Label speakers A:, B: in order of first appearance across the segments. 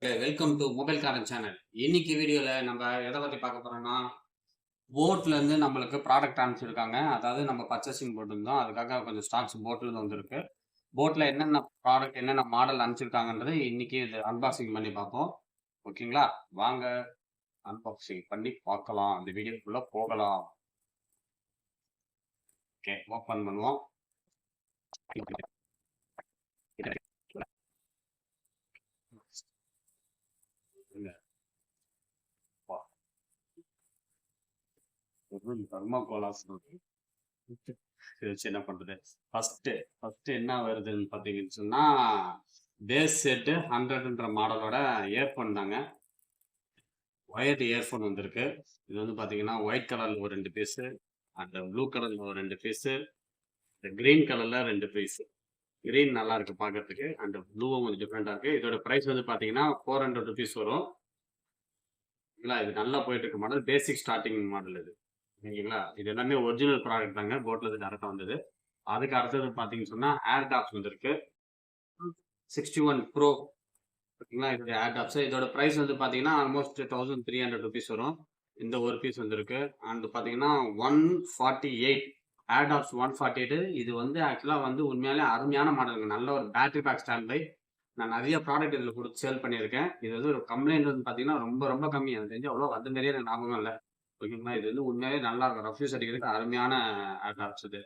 A: Welcome to mobile காரன் channel. இன்னைக்கு வீடியோல நம்ம எதை பத்தி பார்க்க போறோம்னா, போட்ல இருந்து நம்மளுக்கு ப்ராடக்ட் அனுப்பிச்சிருக்காங்க. அதாவது நம்ம பர்ச்சேசிங் போட்டிருந்தோம். அதுக்காக கொஞ்சம் ஸ்டாக்ஸ் போட்ல இருந்து வந்திருக்கு. போட்ல என்னென்ன ப்ராடக்ட் என்னென்ன மாடல் அனுப்பிச்சிருக்காங்கன்றது இன்னைக்கு இது அன்பாக்சிங் பண்ணி பார்ப்போம். ஓகேங்களா? வாங்க அன்பாக்சிங் பண்ணி பார்க்கலாம். இந்த வீடியோக்குள்ள போகலாம். ஓகே, ஓபன் பண்ணுவோம். தர்மாகோலாஸ் வச்சு என்ன பண்றது? ஃபர்ஸ்ட் என்ன வருதுன்னு பாத்தீங்கன்னு சொன்னா, பேஸ் செட் 100ன்ற மாடலோட இயர்போன் தாங்க. ஒயர்டு இயர்போன் வந்திருக்கு. இது வந்து பாத்தீங்கன்னா ஒயிட் கலர்ல ஒரு 2 பீஸு, அந்த ப்ளூ கலர்ல ஒரு 2 பீஸு, இந்த கிரீன் கலர்ல 2 பீஸு. கிரீன் நல்லா இருக்கு பாக்கிறதுக்கு, அந்த ப்ளூவும் கொஞ்சம் டிஃப்ரெண்டா இருக்கு. இதோட பிரைஸ் வந்து பாத்தீங்கன்னா 400 ருபீஸ் வரும். இது நல்லா போயிட்டு இருக்கு மாடல். பேசிக் ஸ்டார்டிங் மாடல் இது. ஓகேங்களா? இது எல்லாமே ஒரிஜினல் ப்ராடக்ட் தாங்க. போட்ல இருந்து டேரக்டா வந்தது. அதுக்கு அடுத்தது பாத்தீங்கன்னு சொன்னா ஏர்டாப்ஸ் வந்திருக்கு. 61 ப்ரோ. ஓகேங்களா? இதோட ஏர்டாப்ஸ். இதோட பிரைஸ் வந்து பாத்தீங்கன்னா ஆல்மோஸ்ட் 1300 ருபீஸ் வரும். இந்த ஒரு பீஸ் வந்திருக்கு. அண்ட் பாத்தீங்கன்னா 148 ஏர்டாப்ஸ் 148. இது வந்து ஆக்சுவலா வந்து உண்மையாலே அருமையான மாடலுங்க. நல்ல ஒரு பேட்டரி பேக் ஸ்டாண்ட் பை. நான் நிறைய ப்ராடக்ட் இதுல கொடுத்து சேல் பண்ணியிருக்கேன். இது வந்து ஒரு கம்ப்ளைண்ட் வந்து பாத்தீங்கன்னா ரொம்ப ரொம்ப கம்மி. எனக்கு தெரிஞ்சு அவ்வளோ வந்த மாதிரியே எனக்கு ஞாபகம் இல்லை. ஓகேங்களா? இது வந்து உண்மையாவே நல்லா இருக்கும். ரஃப்யூஸ் அடிக்கிறதுக்கு அருமையான ஏர்டாப்ஸ் இது.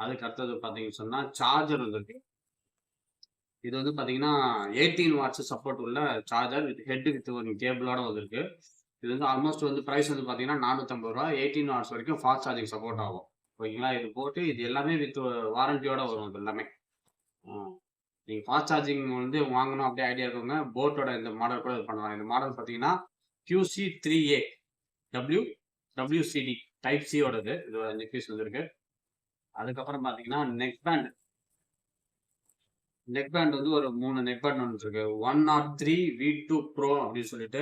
A: அதுக்கு அடுத்தது பாத்தீங்கன்னு சொன்னா சார்ஜர் வந்திருக்கு. இது வந்து பாத்தீங்கன்னா 18 வாட்ஸ் சப்போர்ட் உள்ள சார்ஜர் வித் ஹெட் வித் ஒரு கேபிளோட வந்திருக்கு. இது வந்து ஆல்மோஸ்ட் வந்து பிரைஸ் வந்து பாத்தீங்கன்னா 450 ரூபா. 18 வாட்ஸ் வரைக்கும் ஃபாஸ்ட் சார்ஜிங் சப்போர்ட் ஆகும். ஓகேங்களா? இது போட்டு இது எல்லாமே வித் வாரண்டியோட வரும். இது எல்லாமே நீங்க ஃபாஸ்ட் சார்ஜிங் வந்து வாங்கணும் அப்படியே ஐடியா இருக்கவங்க போட்டோட இந்த மாடல் கூட இது பண்ணலாம். இந்த மாடல் பாத்தீங்கன்னா QC3A WCD டைப் சி ஓடது. இது ஒரு 5 பீஸ் வந்திருக்கு. அதுக்கப்புறம் பாத்தீங்கன்னா நெக் பேண்ட் வந்து ஒரு 3 நெக் பேண்ட் வந்துருக்கு. 103 V2 Pro அப்படின்னு சொல்லிட்டு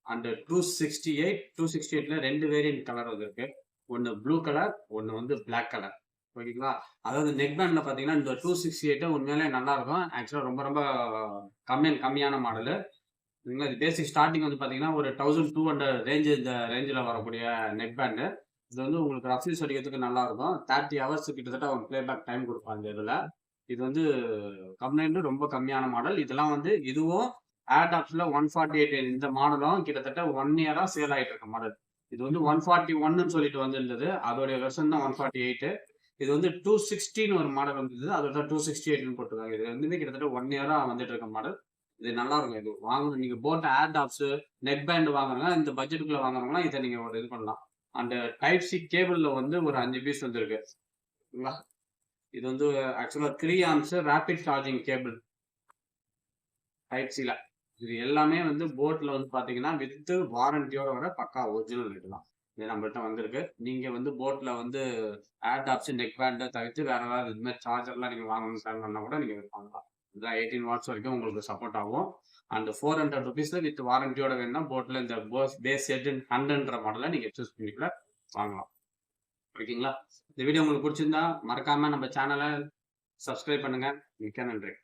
A: அண்ட் 268ல 2 வேரியன்ட் கலர் வந்திருக்கு. ஒன்னு ப்ளூ கலர், ஒன்னு வந்து பிளாக் கலர். ஓகேங்களா? அதாவது நெக் பேண்ட்ல பாத்தீங்கன்னா இந்த 268 உண்மையிலே நல்லா இருக்கும். ஆக்சுவலா ரொம்ப ரொம்ப கம்மியான மாடலு. இது பேசிக் ஸ்டார்டிங் வந்து பாத்தீங்கன்னா ஒரு 1200 ரேஞ்சு, இந்த ரேஞ்சில் வரக்கூடிய நெக் பேண்டு. இது வந்து உங்களுக்கு ரஃப்யூஸ் அடிக்கிறதுக்கு நல்லா இருக்கும். 30 ஹவர்ஸ் கிட்டத்தட்ட ஒரு பிளேபேக் டைம் கொடுப்பாங்க இதுல. இது வந்து கம்ப்ளைண்ட் ரொம்ப கம்மியான மாடல். இதெல்லாம் வந்து இதுவும் ஏர்டாப்ஸ்ல 148 இந்த மாடலும் கிட்டத்தட்ட 1 இயரா சேல் ஆயிட்டு இருக்க மாடல். இது வந்து 141 சொல்லிட்டு வந்திருந்தது. அதோடைய வெர்ஷன் தான் 148. இது வந்து 260 ஒரு மாடல் வந்தது. அதோட 268 போட்டுருக்காங்க. இது வந்து கிட்டத்தட்ட 1 இயரா வந்துட்டு இருக்க மாடல். இது நல்லா இருக்கும். இது வாங்கணும். நீங்க போட்ட ஏர்டாப்ஸ் நெக் பேண்ட் வாங்குறவங்க, இந்த பட்ஜெட்டுக்குள்ள வாங்குறவங்க இதை நீங்க ஒரு இது பண்ணலாம். அந்த டைப் சி கேபிள்ல வந்து ஒரு 5 பீஸ் வந்திருக்கு. இது வந்து ஆக்சுவலா 3 amps rapid charging cable type சில. இது எல்லாமே வந்து போட்ல வந்து பாத்தீங்கன்னா வித் வாரண்டியோட வர பக்கா ஒரிஜினல் இதுதான். இது நம்மகிட்ட வந்திருக்கு. நீங்க வந்து போட்ல வந்து ஏர்டாப்ஸ் நெக் பேண்ட் தவிர்த்து வேற ஏதாவது இது மாதிரி சார்ஜர்லாம் நீங்க வாங்கணும்னு பிளான் பண்ணா கூட நீங்க வாங்கலாம். இதுதான் 18 வாட்ஸ் வரைக்கும் உங்களுக்கு சப்போர்ட் ஆகும். அண்ட் 400 ருபீஸ்ல வித் வாரண்டியோட வேணும்னா போட்ல இந்த பேஸ் செட் 100ன்ற மாடலை நீங்க சூஸ் பண்ணிக்கல வாங்கலாம். ஓகேங்களா? இந்த வீடியோ உங்களுக்கு பிடிச்சிருந்தா மறக்காம நம்ம சேனலை சப்ஸ்கிரைப் பண்ணுங்க. மிக்க நன்றி.